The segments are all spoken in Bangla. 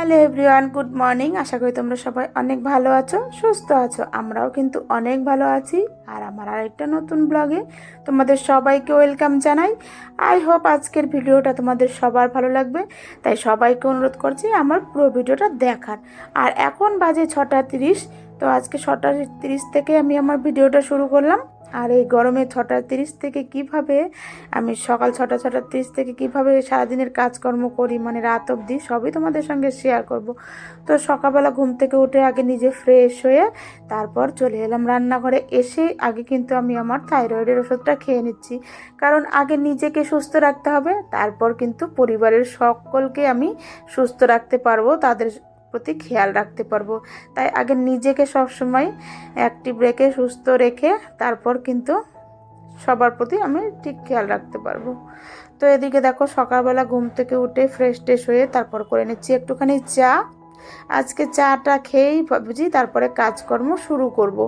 Hello everyone, good morning. আশা করি তোমরা সবাই অনেক ভালো আছো, সুস্থ আছো। আমরাও কিন্তু অনেক ভালো আছি। আর আমার আরেকটা নতুন ব্লগে তোমাদের সবাইকে ওয়েলকাম জানাই। আই হোপ আজকের ভিডিওটা তোমাদের সবার ভালো লাগবে, তাই সবাইকে অনুরোধ করছি আমার পুরো ভিডিওটা দেখার। আর এখন বাজে 6:30। তো আজকে 6:30 থেকে আমি আমার ভিডিওটা শুরু করলাম। আর এই গরমে 6:30 থেকে কিভাবে আমি সকাল 6:30 থেকে কিভাবে সারাদিনের কাজকর্ম করি, মানে রাত অবধি সবই তোমাদের সঙ্গে শেয়ার করব। তো সকালবেলা ঘুম থেকে উঠে আগে নিজে ফ্রেশ হয়ে তারপর চলে এলাম রান্নাঘরে। এসে আগে কিন্তু আমি আমার থাইরয়েডের ওষুধটা খেয়ে নিচ্ছি, কারণ আগে নিজেকে সুস্থ রাখতে হবে, তারপর কিন্তু পরিবারের সকলকে আমি সুস্থ রাখতে পারবো, তাদের প্রতি খেয়াল রাখতে পারবো। তাই আগে নিজেকে সবসময় অ্যাক্টিভ রেখে সুস্থ রেখে তারপর কিন্তু সবার প্রতি আমি ঠিক খেয়াল রাখতে পারবো। তো এদিকে দেখো সকালবেলা ঘুম থেকে উঠে ফ্রেশ ট্রেশ হয়ে তারপর করে নিচ্ছি একটুখানি চা। আজকে চাটা খেয়েই ভাবছি তারপরে কাজকর্ম শুরু করব,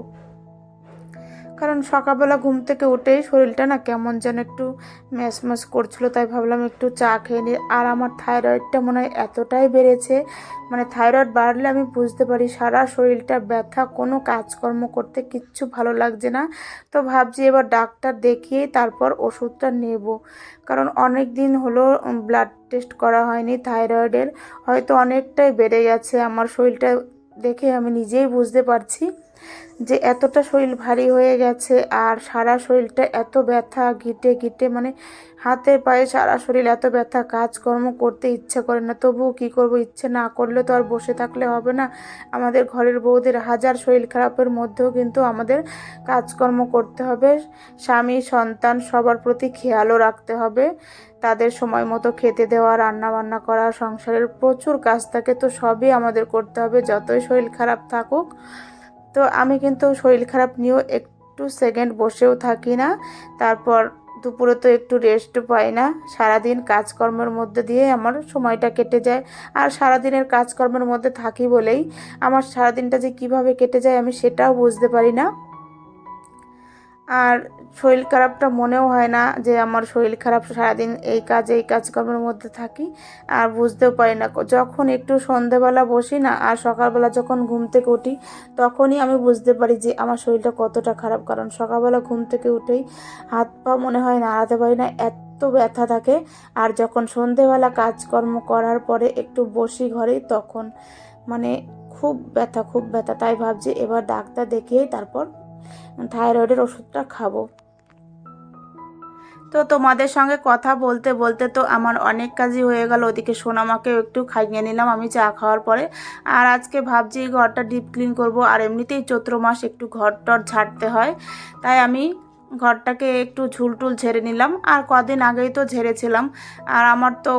কারণ সকালবেলা ঘুম থেকে উঠেই শরীরটা না কেমন যেন একটু ম্যাচ করছিল, তাই ভাবলাম একটু চা খেয়ে নিই। আর আমার থাইরয়েডটা মনে হয় এতটাই বেড়েছে, মানে থাইরয়েড বাড়লে আমি বুঝতে পারি সারা শরীরটা ব্যথা, কোনো কাজকর্ম করতে কিচ্ছু ভালো লাগছে না। তো ভাবছি এবার ডাক্তার দেখিয়ে তারপর ওষুধটা নেব, কারণ অনেক দিন হলো ব্লাড টেস্ট করা হয়নি থাইরয়েডের, হয়তো অনেকটাই বেড়ে গেছে। আমার শরীরটা দেখে আমি নিজেই বুঝতে পারছি যে এতটা শরীর ভারী হয়ে গেছে, আর সারা শরীরটা এত ব্যথা, ঘিটে ঘিটে মানে হাতে পায়ে সারা শরীর এত ব্যথা, কাজকর্ম করতে ইচ্ছে করে না। তবুও কী করব, ইচ্ছে না করলে তো আর বসে থাকলে হবে না। আমাদের ঘরের বউদের হাজার শরীর খারাপের মধ্যেও কিন্তু আমাদের কাজকর্ম করতে হবে, স্বামী সন্তান সবার প্রতি খেয়ালও রাখতে হবে, তাদের সময় মতো খেতে দেওয়া, রান্না বান্না করা, সংসারের প্রচুর কাজ থাকে, তো সবই আমাদের করতে হবে যতই শরীর খারাপ থাকুক। তো আমি কিন্তু শরীর খারাপ নিয়েও একটু সেকেন্ড বসেও থাকি না। তারপর দুপুরে তো একটু রেস্টও পাই না, সারাদিন কাজকর্মের মধ্যে দিয়ে আমার সময়টা কেটে যায়। আর সারাদিনের কাজকর্মের মধ্যে থাকি বলেই আমার সারাদিনটা যে কিভাবে কেটে যায় আমি সেটাও বুঝতে পারি না। আর শরীর খারাপটা মনেও হয় না যে আমার শরীর খারাপ, সারাদিন এই কাজকর্মের মধ্যে থাকি আর বুঝতেও পারি না। যখন একটু সন্ধেবেলা বসি না আর সকালবেলা যখন ঘুম থেকে উঠি তখনই আমি বুঝতে পারি যে আমার শরীরটা কতটা খারাপ, কারণ সকালবেলা ঘুম থেকে উঠেই হাত পা মনে হয় নাড়াতে পারি না, এত ব্যথা থাকে। আর যখন সন্ধেবেলা কাজকর্ম করার পরে একটু বসি ঘরে তখন মানে খুব ব্যথা, খুব ব্যথা। তাই ভাবছি এবার ডাক্তার দেখিয়েই তারপর থাইরয়েডের ওষুধটা খাবো। তো তোমাদের সঙ্গে কথা বলতে বলতে তো আমার অনেক কাজই হয়ে গেল। ওদিকে সোনামাকেও একটু খাইয়ে নিলাম আমি চা খাওয়ার পরে। আর আজকে ভাবছি ঘরটা ডিপ ক্লিন করব, আর এমনিতেই চৈত্র মাস একটু ঘর টর ঝাড়তে হয়, তাই আমি ঘরটাকে একটু ঝুলটুল ঝেড়ে নিলাম। আর কদিন আগেই তো ঝেড়েছিলাম। আর আমার তো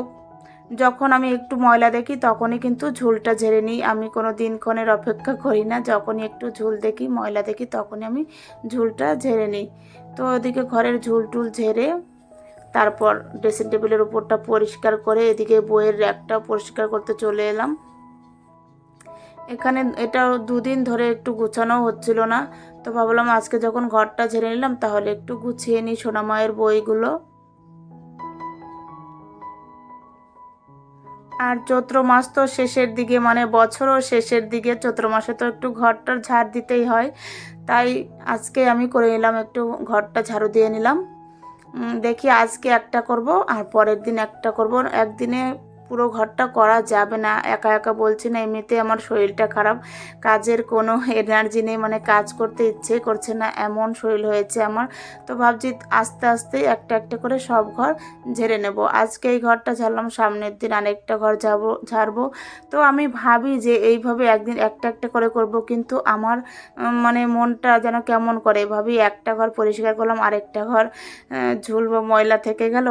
যখন আমি একটু ময়লা দেখি তখনই কিন্তু ঝুলটা ঝেড়ে নিই, আমি কোনো দিনক্ষণের অপেক্ষা করি না। যখনই একটু ঝুল দেখি, ময়লা দেখি, তখনই আমি ঝুলটা ঝেড়ে নিই। তো ওদিকে ঘরের ঝুল টুল ঝেড়ে তারপর ড্রেসিং টেবিলের উপরটা পরিষ্কার করে এদিকে বইয়ের র্যাকটাও পরিষ্কার করতে চলে এলাম। এখানে এটাও দুদিন ধরে একটু গুছানো হচ্ছিল না, তো ভাবলাম আজকে যখন ঘরটা ঝেড়ে নিলাম তাহলে একটু গুছিয়ে নিই সোনামায়ের বইগুলো। আর চৈত্র মাস তো শেষের দিকে, মানে বছরও শেষের দিকে, চৈত্র মাসে তো একটু ঘরটার ঝাড় দিতেই হয়, তাই আজকে আমি করে নিলাম, একটু ঘরটা ঝাড়ু দিয়ে নিলাম। দেখি আজকে একটা করব আর পরের দিন একটা করব, একদিনে পুরো ঘরটা করা যাবে না। একা একা বলছি না, এমনিতে আমার শরীরটা খারাপ, কাজের কোনো এনার্জি নেই, মানে কাজ করতে ইচ্ছে করছে না, এমন শরীর হয়েছে আমার। তো ভাবছি আস্তে আস্তে একটা একটা করে সব ঘর ঝেড়ে নেব। আজকে এই ঘরটা ঝাড়লাম, সামনের দিন আরেকটা ঘর ঝাড়বো। তো আমি ভাবি যে এইভাবে একদিন একটা একটা করে করব, কিন্তু আমার মানে মনটা যেন কেমন করে, ভাবি একটা ঘর পরিষ্কার করলাম আরেকটা ঘর ঝুল বা ময়লা থেকে গেল,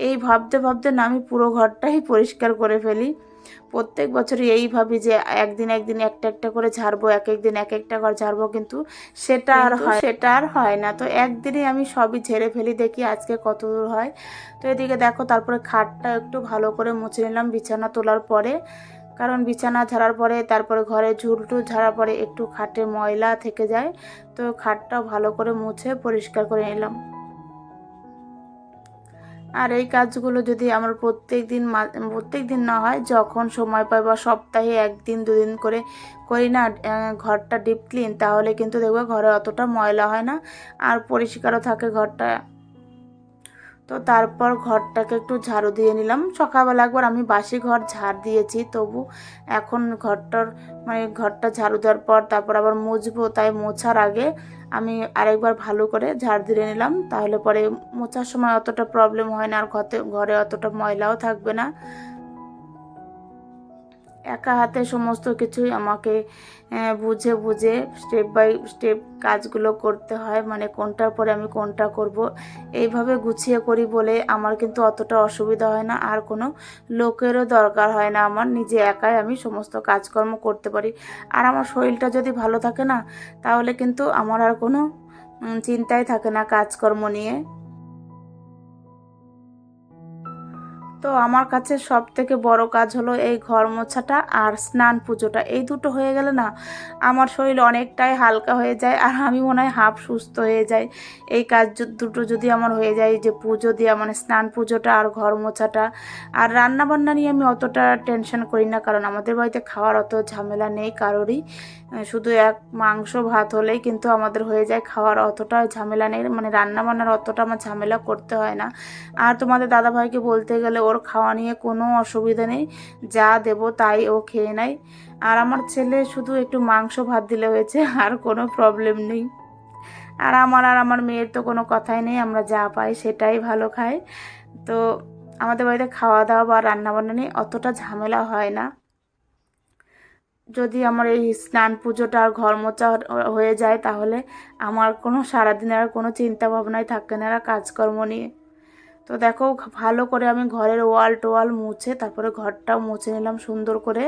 এই ভাবতে ভাবতে না আমি পুরো ঘরটাই পরিষ্কার করে ফেলি। প্রত্যেক বছরই এই ভাবি যে একদিন একদিন একটা একটা করে ঝাড়বো, এক একদিন এক একটা ঘর ঝাড়বো, কিন্তু সেটা আর হয় না। তো একদিনই আমি সবই ঝেড়ে ফেলি, দেখি আজকে কত দূর হয়। তো এদিকে দেখো তারপরে খাটটা একটু ভালো করে মুছে নিলাম বিছানা তোলার পরে, কারণ বিছানা ঝাড়ার পরে তারপরে ঘরে ঝুলটুল ঝাড়ার পরে একটু খাটে ময়লা থেকে যায়, তো খাটটাও ভালো করে মুছে পরিষ্কার করে নিলাম। আর এই কাজগুলো যদি আমার প্রত্যেক দিন না হয়, যখন সময় পাই বা সপ্তাহে 1 দিন 2 দিন করে করি না ঘরটা ডিপ ক্লিন, তাহলে কিন্তু দেখবে ঘরে অতটা ময়লা হয় না আর পরিষ্কারও থাকে ঘরটা। তো তারপর ঘরটাকে একটু ঝাড়ু দিয়ে নিলাম। সকালবেলা একবার আমি বাসি ঘর ঝাড় দিয়েছি, তবু এখন ঘরটা ঝাড়ু দেওয়ার পর তারপর আবার মুছবো, তাই মোছার আগে আমি আরেকবার ভালো করে ঝাড় দিয়ে নিলাম। তাহলে পরে মোছার সময় অতটা প্রবলেম হয় না, আর ঘরে অতটা ময়লাও থাকবে না। একা হাতে সমস্ত কিছুই আমাকে বুঝে বুঝে স্টেপ বাই স্টেপ কাজগুলো করতে হয়, মানে কোনটার পরে আমি কোনটা করব এইভাবে গুছিয়ে করি বলে আমার কিন্তু অতটা অসুবিধা হয় না, আর কোনো লোকেরও দরকার হয় না। আমার নিজে একাই আমি সমস্ত কাজকর্ম করতে পারি। আর আমার শরীরটা যদি ভালো থাকে না, তাহলে কিন্তু আমার আর কোনো চিন্তাই থাকে না কাজকর্ম নিয়ে। তো আমার কাছে সব থেকে বড় কাজ হলো এই ঘর মোছাটা আর স্নান পুজোটা। এই দুটো হয়ে গেলে না আমার শরীর অনেকটাই হালকা হয়ে যায়, আর আমি মনে হয় হাফ সুস্থ হয়ে যাই। এই কাজ দুটো যদি আমার হয়ে যায়, যে পুজো দেওয়া মানে স্নান পুজোটা আর ঘর মোছাটা। আর রান্না বান্না নিয়ে আমি অতটা টেনশন করি না, কারণ আমাদের বাড়িতে খাওয়ার অত ঝামেলা নেই কারোরই। শুধু এক মাংস ভাত হলেই কিন্তু আমাদের হয়ে যায়, খাওয়ার অতটা ঝামেলা নেই, মানে রান্না বান্নার অতটা আমার ঝামেলা করতে হয় না। আর তোমাদের দাদাভাইকে বলতে গেলে ওর খাওয়া নিয়ে কোনো অসুবিধা নেই, যা দেব তাই ও খেয়ে নেয়। আর আমার ছেলে শুধু একটু মাংস ভাত দিলে হয়েছে, আর কোনো প্রবলেম নেই। আর আমার মেয়ের তো কোনো কথাই নেই, আমরা যা পাই সেটাই ভালো খাই। তো আমাদের বাড়িতে খাওয়া দাওয়া বা রান্নাবান্না নিয়ে অতটা ঝামেলা হয় না। যদি আমার এই স্নান পুজোটা আর ঘর মোছা হয়ে যায়, তাহলে আমার কোনো সারাদিনের আর কোনো চিন্তা ভাবনাই থাকে না কাজকর্ম নিয়ে। তো দেখো ভালো করে আমি ঘরের ওয়াল টোয়াল মুছে তারপরে ঘরটাও মুছে নিলাম সুন্দর করে।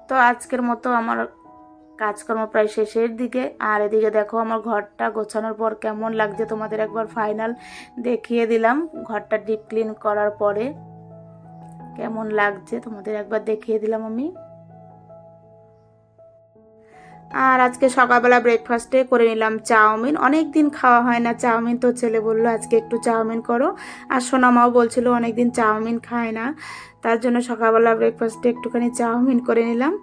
তো আজকের মতো আমার কাজকর্ম প্রায় শেষের দিকে। আর এদিকে দেখো আমার ঘরটা গোছানোর পর কেমন লাগছে তোমাদের একবার ফাইনাল দেখিয়ে দিলাম। ঘরটা ডিপ ক্লিন করার পরে কেমন লাগছে তোমাদের একবার দেখিয়ে দিলাম আমি। আর আজকে সকালবেলা ব্রেকফাস্টে করে নিলাম চাউমিন। অনেক দিন খাওয়া হয় না চাউমিন, তো ছেলে বললো আজকে একটু চাউমিন করো। আর সোনামাও বলছিল অনেক দিন চাউমিন খায় না, তার জন্য সকালবেলা ব্রেকফাস্টে একটুখানি চাউমিন করে নিলাম।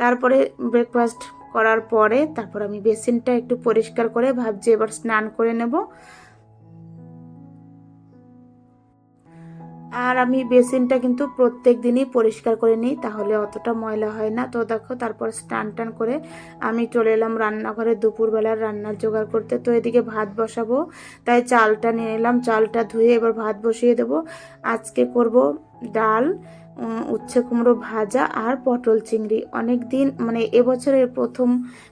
তারপরে ব্রেকফাস্ট করার পরে তারপর আমি বেসিনটা একটু পরিষ্কার করে ভাবছি এবার স্নান করে নেব। আর আমি বেসিনটা কিন্তু প্রত্যেক দিনই পরিষ্কার করে নিই, তাহলে অতটা ময়লা হয় না। তো দেখো তারপর স্নান টান করে আমি চলে এলাম রান্নাঘরে দুপুরবেলার রান্নার জোগাড় করতে। তো এদিকে ভাত বসাবো, তাই চালটা নিয়ে এলাম, চালটা ধুয়ে এবার ভাত বসিয়ে দেবো। আজকে করব ডাল, উচ্ছে কুমড়ো ভাজা আর পটল চিংড়ি। অনেক দিন মানে এবছরের প্রথম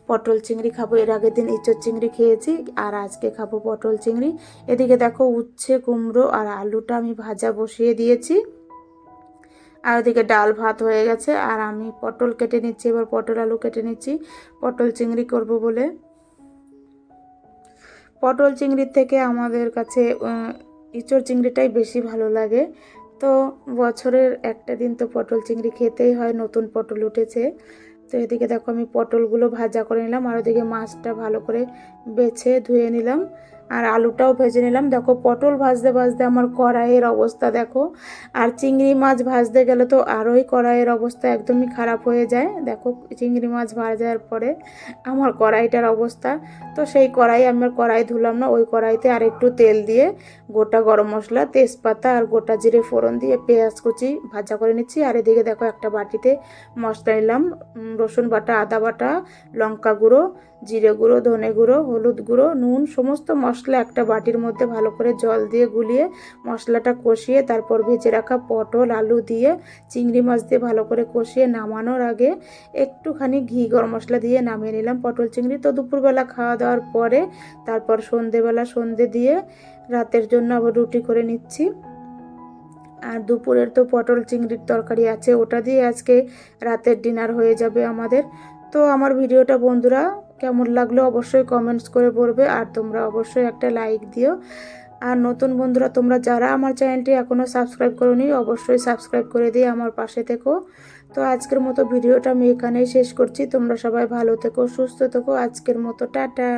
পটল চিংড়ি খাবো, এর আগের দিন ইঁচড় চিংড়ি খেয়েছি, আর আজকে খাবো পটল চিংড়ি। এদিকে দেখো উচ্ছে কুমড়ো আর আলুটা আমি ভাজা বসিয়ে দিয়েছি, আর ওদিকে ডাল ভাত হয়ে গেছে। আর আমি পটল কেটে নিচ্ছি, এবার পটল আলু কেটে নিচ্ছি পটল চিংড়ি করব বলে। পটল চিংড়ির থেকে আমাদের কাছে ইঁচড় চিংড়িটাই বেশি ভালো লাগে। তো বছরের একটা দিন তো পটল চিংড়ি খেতেই হয়, নতুন পটল উঠেছে। তো এদিকে দেখো আমি পটলগুলো ভাজা করে নিলাম, আর ওদিকে মাছটা ভালো করে বেছে ধুয়ে নিলাম, আর আলুটাও ভেজে নিলাম। দেখো পটল ভাজতে ভাজতে আমার কড়াইয়ের অবস্থা দেখো, আর চিংড়ি মাছ ভাজতে গেলে তো আরোই কড়াইয়ের অবস্থা একদমই খারাপ হয়ে যায়। দেখো চিংড়ি মাছ ভাজার পরে আমার কড়াইটার অবস্থা। তো সেই কড়াই ধুলাম না, ওই কড়াইতে আর একটু তেল দিয়ে গোটা গরম মশলা তেজপাতা আর গোটা জিরে ফোড়ন দিয়ে পেঁয়াজ কুচি ভাজা করে নিচ্ছি। আর এদিকে দেখো একটা বাটিতে মশলা নিলাম, রসুন বাটা, আদা বাটা, লঙ্কা গুঁড়ো, জিরে গুঁড়ো, ধনে গুঁড়ো, হলুদ গুঁড়ো, নুন, সমস্ত মশলা একটা বাটির মধ্যে ভালো করে জল দিয়ে গুলিয়ে মশলাটা কষিয়ে তারপর ভেজে রাখা পটল আলু দিয়ে চিংড়ি মাছ দিয়ে ভালো করে কষিয়ে নামানোর আগে একটুখানি ঘি গরম মশলা দিয়ে নামিয়ে নিলাম পটল চিংড়ি। তো দুপুরবেলা খাওয়া দাওয়ার পরে তারপর সন্ধে দিয়ে রাতের জন্য আবার রুটি করে নিচ্ছি। আর দুপুরের তো পটল চিংড়ির তরকারি আছে, ওটা দিয়ে আজকে রাতের ডিনার হয়ে যাবে আমাদের। তো আমার ভিডিওটা বন্ধুরা কেমন লাগলো অবশ্যই কমেন্টস করে বলবে, আর তোমরা অবশ্যই একটা লাইক দিও। আর নতুন বন্ধুরা তোমরা যারা আমার চ্যানেলটি এখনও সাবস্ক্রাইব করোনি অবশ্যই সাবস্ক্রাইব করে দিয়ে আমার পাশে থেকো। তো আজকের মতো ভিডিওটা আমি এখানেই শেষ করছি। তোমরা সবাই ভালো থেকো, সুস্থ থেকো। আজকের মতো টাটা।